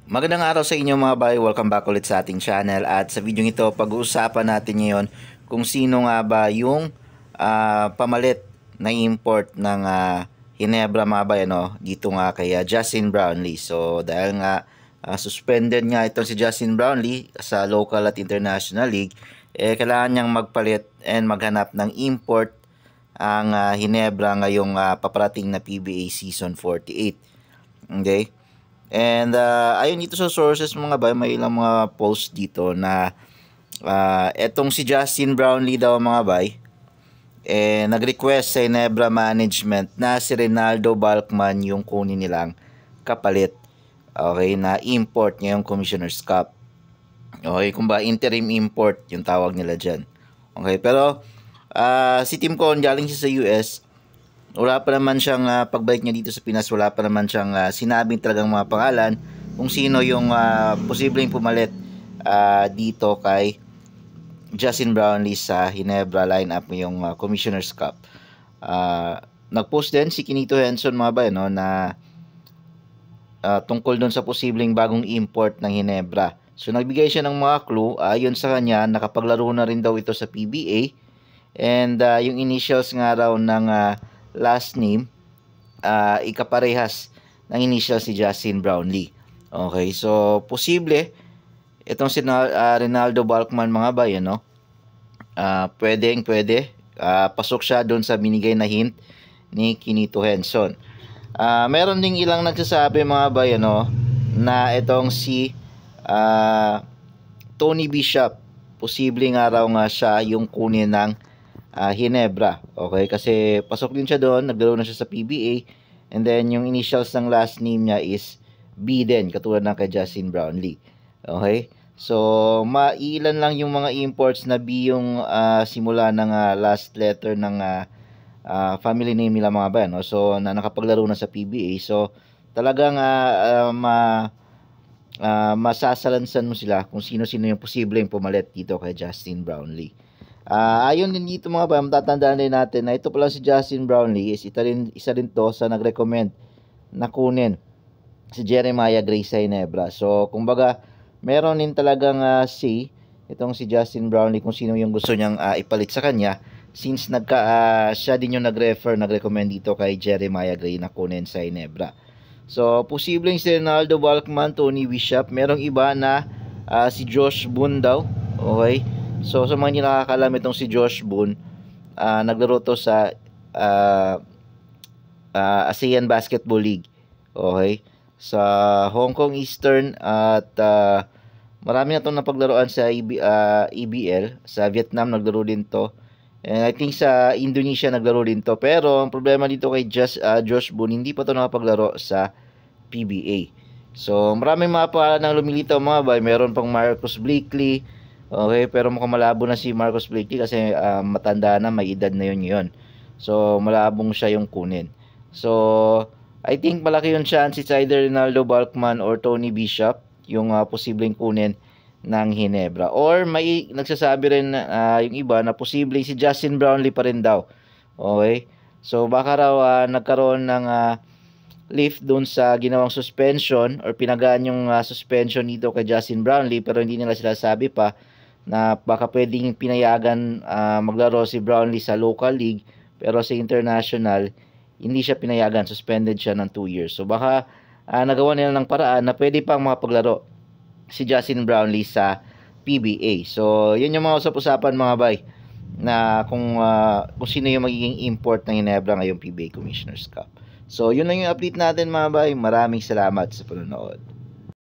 Magandang araw sa inyo mga bay, welcome back ulit sa ating channel at sa video ito pag-uusapan natin ngayon kung sino nga ba yung pamalit na import ng Ginebra mga bay dito nga kay Justin Brownlee. So dahil nga suspended nga itong si Justin Brownlee sa local at international league, kailangan niyang magpalit and maghanap ng import ang Ginebra ngayong paparating na PBA Season 48. Okay? And ayun dito sa sources mga bay, may ilang mga post dito na etong si Justin Brownlee daw mga bay, nag-request sa Ginebra management na si Reynaldo Balkman yung kunin nilang kapalit. Okay, na import ngayong Commissioner's Cup. Okay, kumbaga interim import yung tawag nila dyan. Okay, pero si Tim Con galing siya sa US. Wala pa naman siyang pagbalik niya dito sa Pinas, wala pa naman siyang sinabing talagang mga pangalan kung sino yung posibleng pumalit dito kay Justin Brownlee sa Ginebra lineup yung Commissioner's Cup. Nag-post din si Kinito Henson mga ba na tungkol doon sa posibleng bagong import ng Ginebra. So nagbigay siya ng mga clue. Ayon sa kanya, nakapaglaro na rin daw ito sa PBA. And yung initials nga raw ng last name ikaparehas ng initials si Justin Brownlee. Okay, so posible itong si Reynaldo Balkman mga bay, pwede pasok siya doon sa binigay na hint ni Kinito Henson. Meron ding ilang nagsasabi mga bay, na itong si Tony Bishop, posible nga raw nga siya yung kunin ng Ginebra. Okay, kasi pasok din siya doon, naglaro na siya sa PBA, and then yung initials ng last name niya is B din, katulad ng kay Justin Brownlee. Okay, so mailan lang yung mga imports na B yung simula ng last letter ng family name nila mga ba, so na nakapaglaro na sa PBA. So talagang masasalansan mo sila kung sino-sino yung posibleng pumalit dito kay Justin Brownlee. Ayon din dito mga ba, matatandaan din natin na ito pala si Justin Brownlee is isa rin to sa nag-recommend na kunin si Jeremiah Gray sa Ginebra. So kumbaga meron din talagang say itong si Justin Brownlee kung sino yung gusto niyang ipalit sa kanya, since siya din yung nag-recommend dito kay Jeremiah Gray na kunin sa Ginebra. So posibleng si Reynaldo Balkman, Tony Bishop, merong iba na si Josh Boone daw. Okay, so sa mga hindi nakakalam, itong si Josh Boone, naglaro to sa ASEAN Basketball League. Okay, sa Hong Kong Eastern at marami na itong napaglaruan sa EBL. Sa Vietnam naglaro din to, and I think sa Indonesia naglaro din to. Pero ang problema dito kay Josh Boone, hindi pa to nakapaglaro sa PBA. So maraming mga pangalan ng lumilitaw mga bay. Meron pang Marcus Blakely. Okay, pero mukhang malabo na si Marcus Blakely kasi matanda na, may edad na yun ngayon. So malabong siya yung kunin. So I think malaki yung chance it's either Reynaldo Balkman or Tony Bishop yung posibleng kunin ng Ginebra. Or may nagsasabi rin yung iba na posibleng si Justin Brownlee pa rin daw. Okay, so baka raw nagkaroon ng lift doon sa ginawang suspension or pinagaan yung suspension dito kay Justin Brownlee, pero hindi nila sila sabi pa na baka pwedeng pinayagan maglaro si Brownlee sa local league, pero sa international hindi siya pinayagan, suspended siya ng 2 years. So baka nagawa nila ng paraan na pwede pang makapaglaro si Justin Brownlee sa PBA. So yun yung mga usap-usapan mga bay, na kung sino yung magiging import ng Ginebra ngayong PBA Commissioner's Cup. So yun lang yung update natin mga bay. Maraming salamat sa panonood.